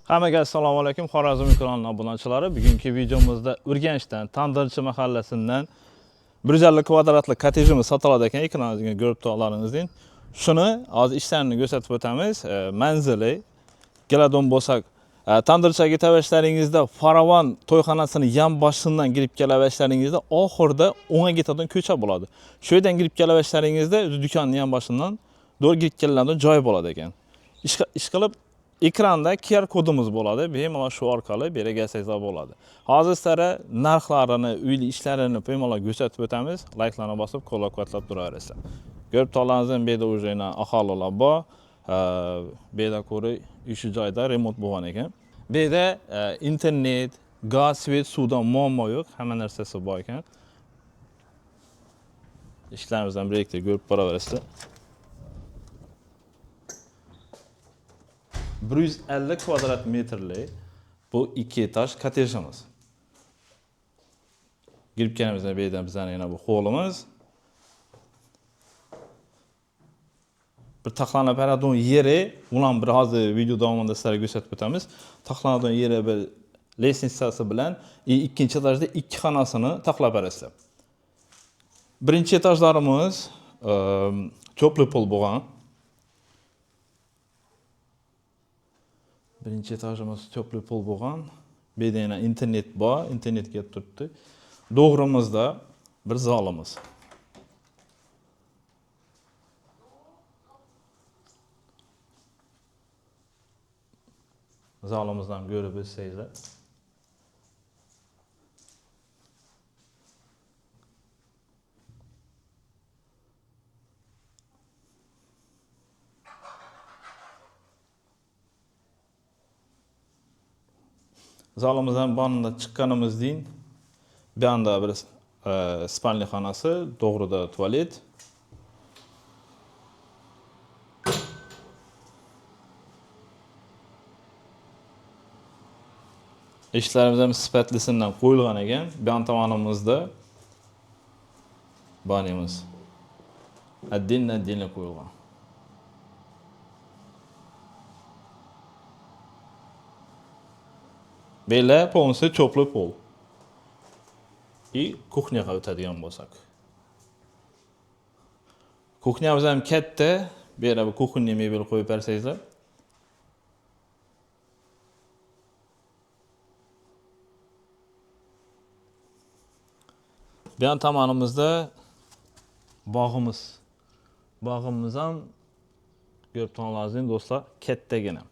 Hammaga assalomu alaykum. Xorazm kanalining obunachilari. Bugungi videomizda Urganchdan, Tandirchi mahallasidan 150 kvadratli kottejimiz sotiladi ekan. Ekraningizga ko'rib turganingizdek. Shuni hozir ishlarini ko'rsatib o'tamiz. Manzili keladigan bo'lsak, Tandirchiga tavashlaringizda Faravan to'yxonasini yan boshidan kirib kelavashlaringizda oxirida o'ngga ketadigan ko'cha bo'ladi. Shu yerdan kirib kelavashlaringizda do'konning yan boshidan do'l kirib keladigan joy bo'ladi ekan. Ish qilib ekranda QR kodimiz bo'ladi. Bemalol shu orqali bera kelsangiz bo'ladi. Hozir sizlarga narxlarini, uy ishlarini bemalol ko'rsatib o'tamiz. Like'larni bosib, qo'llab-quvvatlab turaverasizlar. Ko'rib turganingizdek, bu yerda o'zingizning aholilar bor. Bu yerda ko'ri ishi joyda remont bo'lgan ekan. Bu yerda internet, gaz, svet, suvdan muammo yo'q. Hamma narsasi bor ekan. İşlerimizden birlikte ko'rib boraverasizlar. 150 kvadrat metrli bu 2 etaj kottejimiz. Girib kelganimizda bu yerdan bizning yana bu hovlimiz. Bir taxlanib beradigan yeri, ulan bir hozir video davomida sizlarga ko'rsatib o'tamiz. Taxlanadigan yeri bir lestnitsasi bilan ikkinchi etajda 2 xonasini taxlab berasizlar. Birinchi etajlarimiz to'pli pol bo'lgan. Birinchi etajimiz to'pli pol bo'lgan. Bu yerda yana internet bor, internetga turibdi. To'g'rimizda bir zalimiz. Zalimizdan ko'rib o'tsangizlar. Zalimizdan banında chiqqanimizdan bu yoqda bir spalni xonasi, to'g'rida tualet. Eshiklarimiz ham sifatlisidan qo'yilgan ekan. Bu yoq tomonimizda banimiz отдельно qo'yilgan. Böyle polnisi to'pli pol. Kuxnyaga o'tadigan bo'lsak. Kuxnyamiz ham katta. Bu yerga bir kuxnya mebel qo'yib bersangizlar. Bu yoq tomonimizda bog'imiz. Bog'imiz ham ko'rib turganingizdek do'stlar, kattagina.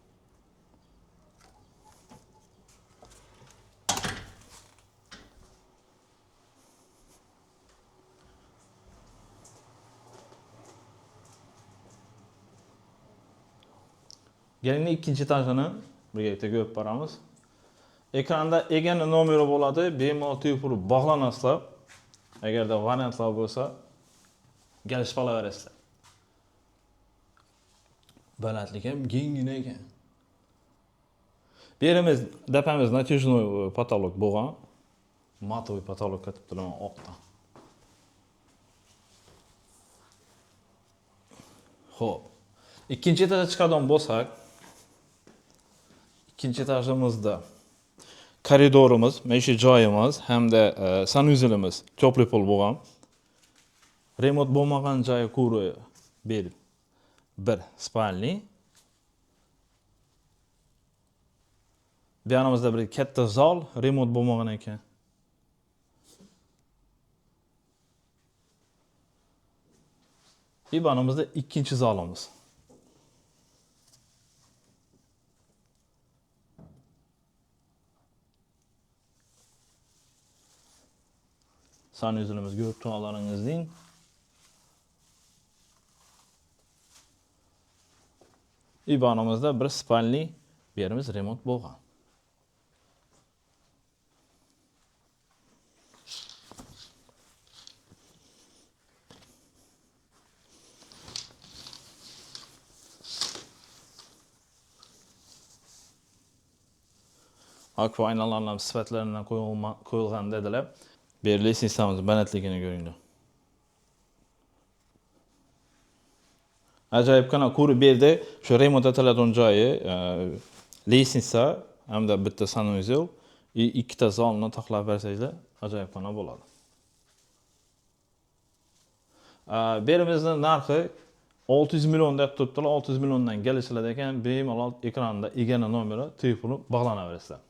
Gelin ikinci etajını birlikte görüp baramız. Ekranda egenin nomeri bo'ladi, bemalol tepurib bog'lanasizlar. Agar da variantlar bo'lsa, kelishib olaverasizlar. Balandlik ham kengina ekan. Bu yerimiz dapamiz natijnoy patolog bo'lgan. Matoviy patolog qilib turgan oqdan. Xo'p. İkinci etaja chiqadigan bo'lsak, İkinci etajımızda koridorumuz, meşe joyimiz hamda sanuzelimiz to'pli pol bo'lgan. Remont bo'lmagan joyi ko'ri bir spalni. Bu yonimizda bir katta zal, remont bo'lmagan ekan. İbanımızda ikinci zalimiz. Sanuzelimiz ko'rib turganingizdek. İbanımızda bir spalni bir yerimiz remont bo'lgan. Akva aynalarning sifatlaridan qo'yilgan dedilar. Belirli sistemimizin balandligini göründü. Acayip kana ko'rib berdi. Shu remont etiladigan joyi Lesinsa hamda bitta sanuzel, ikkita zalni taxlab bersanglar, ajoyibona bo'ladi. Berimizning narxi 600 million deb turibdilar. 600 milliondan kelishlar ekan, bemalol ekranda egana nomeri, telefoni bog'lanaverasizlar.